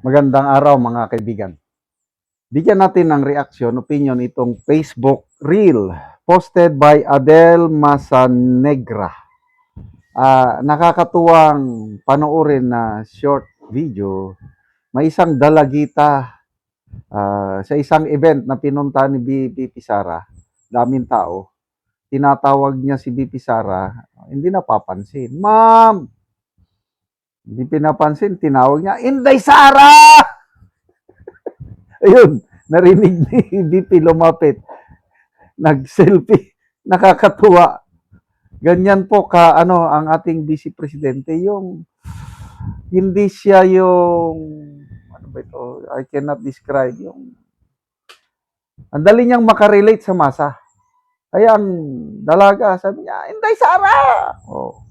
Magandang araw mga kaibigan. Bigyan natin ng reaction, opinion itong Facebook Reel posted by Adel Masanegra. Nakakatuwang panoorin na short video. May isang dalagita sa isang event na pinunta ni BP Sara. Daming tao. Tinatawag niya si BP Sara, hindi napapansin. Ma'am! Hindi pinapansin, tinawag niya, Inday Sara! Ayun, narinig ni BP lumapit. Nag-selfie. Nakakatuwa. Ganyan po ang ating vice presidente, yung hindi siya yung ano ba ito? I cannot describe yung ang dali niyang makarelate sa masa. Kaya ang dalaga, sabi niya, Inday Sara! Oh.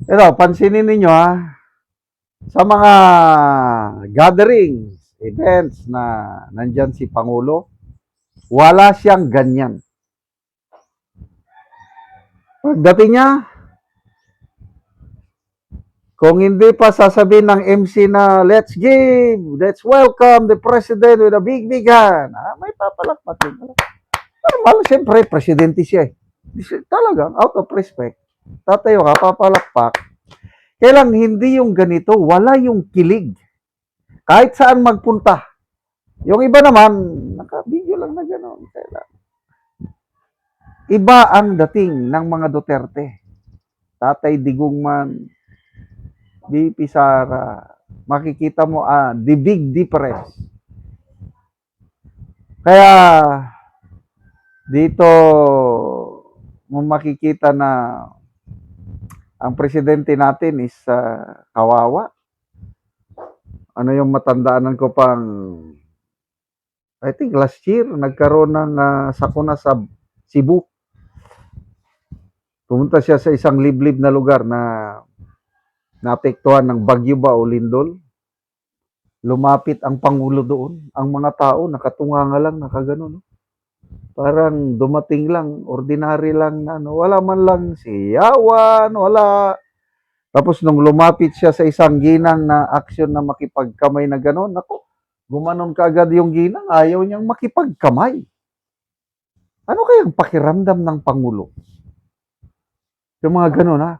Ito, pansinin ninyo sa mga gatherings, events na nandyan si Pangulo, wala siyang ganyan. Pagdating niya, kung hindi pa sasabihin ng MC na let's welcome the President with a big hand, may papalakpatin. Normal, siyempre, presidente siya. Talagang, out of respect. Tatayo ka, papalakpak. Kailang hindi yung ganito, wala yung kilig. Kahit saan magpunta. Yung iba naman, naka-video lang na gano'n. Iba ang dating ng mga Duterte. Tatay Digong man, BP Sara, makikita mo, the big difference. Kaya, dito mo makikita na ang presidente natin is kawawa. Ano yung matandaanan ko pang, I think last year, nagkaroon ng sakuna sa Cebu. Pumunta siya sa isang liblib na lugar na naapektuhan ng bagyo ba o lindol. Lumapit ang Pangulo doon. Ang mga tao, nakatunga nga lang, nakagano. Parang dumating lang, ordinary lang na, wala man lang siyawan, wala. Tapos nung lumapit siya sa isang ginang na aksyon na makipagkamay na gano'n, ako, gumanon kaagad yung ginang, ayaw niyang makipagkamay. Ano kayang pakiramdam ng Pangulo? Yung mga gano'n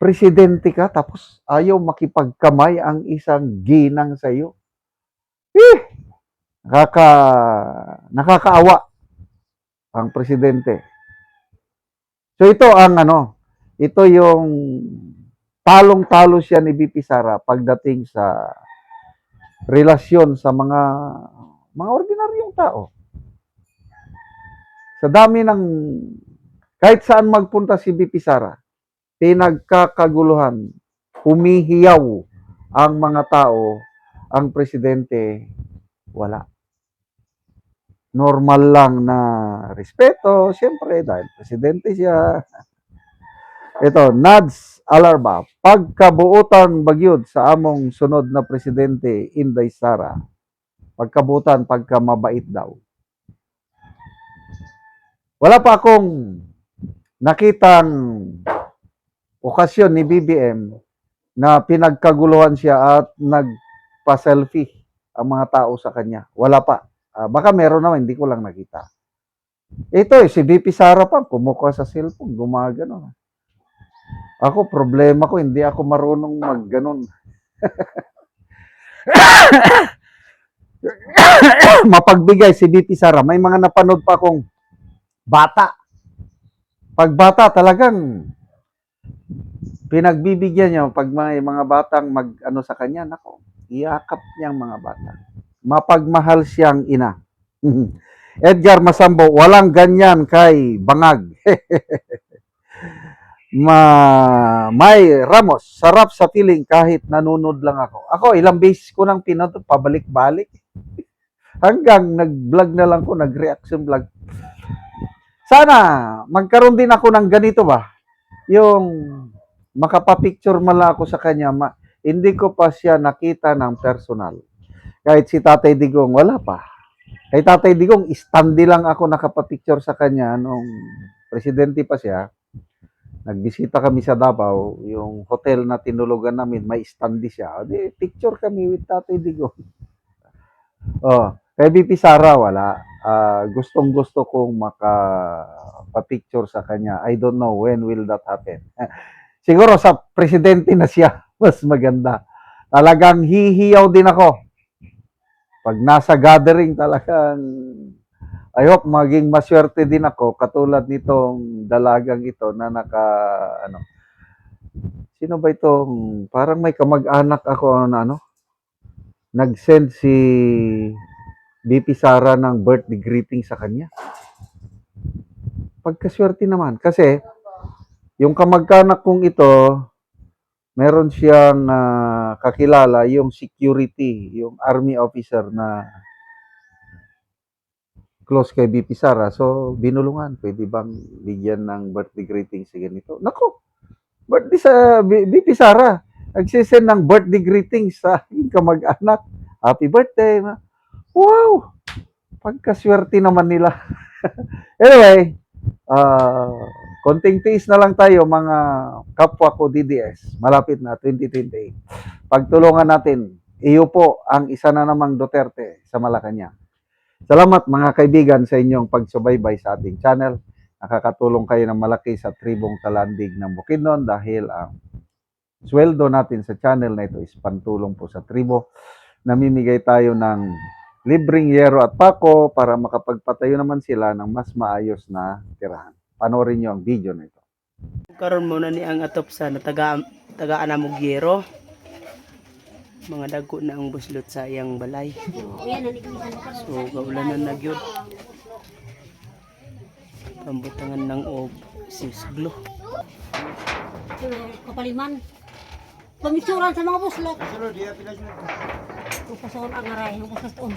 Presidente ka, tapos ayaw makipagkamay ang isang ginang sa iyo. Nakakaawa ang presidente. So ito ito yung talong-talo siya ni BP Sara pagdating sa relasyon sa mga ordinaryong tao. Sa dami ng kahit saan magpunta si BP Sara, pinagkakaguluhan, humihiyaw ang mga tao, ang presidente, wala. Normal lang na respeto, siyempre, dahil presidente siya. Ito, Nads Alarba, pagkabuutan bagyod sa among sunod na presidente, Inday Sara, pagkabuutan, pagkamabait daw. Wala pa akong nakitang okasyon ni BBM na pinagkaguluhan siya at nagpa-selfie ang mga tao sa kanya. Wala pa. Baka meron naman, hindi ko lang nakita. Ito si BP Sara pa, kumukuha sa cellphone, gumagano. Ako, problema ko, hindi ako marunong magganon. Mapagbigay si BP Sara. May mga napanood pa akong bata. Pag bata talagang pinagbibigyan niya pag may mga batang mag-ano sa kanya, nako, iyakap niya ang mga bata. Mapagmahal siyang ina. Edgar Masambo, walang ganyan kay Bangag. May Ramos, sarap sa piling kahit nanunod lang ako. Ako, ilang beses ko nang pinunod, pabalik-balik. Hanggang nag-vlog na lang ko, nag-reaction vlog. Sana, magkaroon din ako ng ganito ba? Yung makapapicture mala ako sa kanya, hindi ko pa siya nakita ng personal. Kahit si Tatay Digong, wala pa. Kay Tatay Digong, standi lang ako nakapapicture sa kanya nung presidente pa siya. Nagbisita kami sa Davao, yung hotel na tinulugan namin, may standi siya. Di, picture kami with Tatay Digong. Oh, kay BP Sara, wala. Gustong-gusto kong makapapicture sa kanya. I don't know when will that happen. Siguro sa presidente na siya, mas maganda. Talagang hihiyaw din ako. Pag nasa gathering, talagang I hope maging maswerte din ako katulad nitong dalagang ito na sino ba itong parang may kamag-anak ako na nag-send si BP Sara ng birthday greeting sa kanya. Pagkaswerte naman kasi yung kamag-anak kong ito, meron siyang kakilala yung security, yung army officer na close kay BP Sara. So, binulungan. Pwede bang bigyan ng birthday greeting sa ganito? Nako, birthday sa BP Sara. Nagsisend ng birthday greeting sa aking kamag-anak. Happy birthday. Wow! Pagkaswerte naman nila. Anyway, konting tiis na lang tayo mga kapwa ko DDS. Malapit na 2028. Pagtulungan natin, iyo po ang isa na namang Duterte sa Malacanang. Salamat mga kaibigan sa inyong pagsubaybay sa ating channel. Nakakatulong kayo ng malaki sa tribong Talandig ng Bukidnon dahil ang sweldo natin sa channel na ito is pantulong po sa tribo. Namimigay tayo ng libreng yero at pako para makapagpatayo naman sila ng mas maayos na tirahan. Panoorin nyo ang video na ito. Karon mo na ni ang atop sa tagaan na yero. Mga dago na ang buslot sa iyang balay. So kaulanan na gyud. Pambutangan ng og sisglo. Kapaliman. Pamisuran sa mga buslot. Pupasoon ang aray, ang buslot on.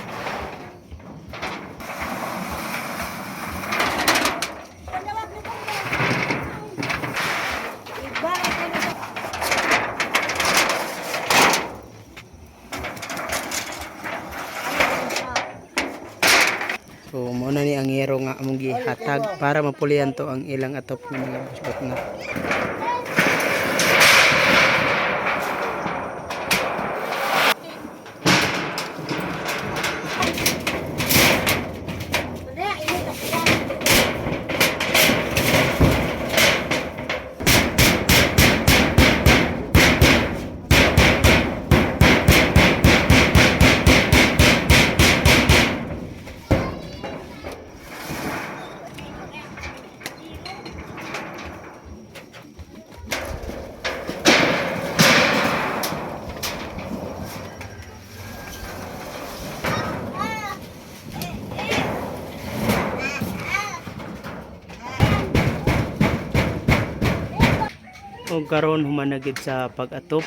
So mo na ni ang yero nga among gihatag para mapulian to ang ilang atop ng mga buslot na. O karon humanagid sa pag-atop.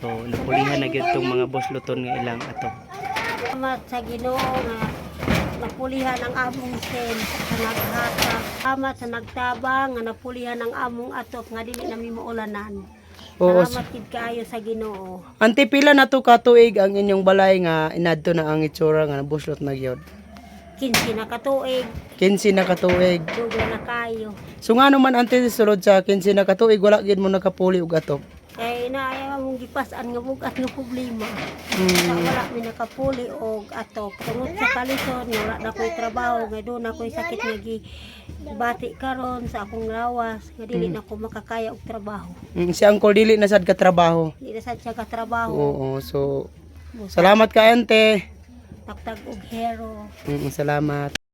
So napulihan na gyud tong mga bosloton nga ilang atop. Salamat sa Ginoo nga napulihan ang among sen sa naghatag. Salamat sa nagtabang nga napulihan ang among atop nga dili nami maulanan. Oo. Salamat kid kaayo sa Ginoo. Ante pila na to ka tuig ang inyong balay nga inadto na ang itsura nga buslot na gyud. 15 na katuig, 15 na ka tuig. dugay na kayo. So nga naman ante sulod sa 15 na ka tuig wala gyud mo nakapuli og atop. Kay naaya mong gipas-an nga bugat nga problema. Sa wala mi nakapuli og atop. Tungod sa kalisod nga wala na ko'y trabaho, nga doon na ko'y sakit nga bati karon sa akong lawas, nga dili na ko makakaya og trabaho. Si Uncle dili na sad ka trabaho. Di na sad siya ka trabaho. Oo, so salamat ka ante. Tagtag og hero. Salamat.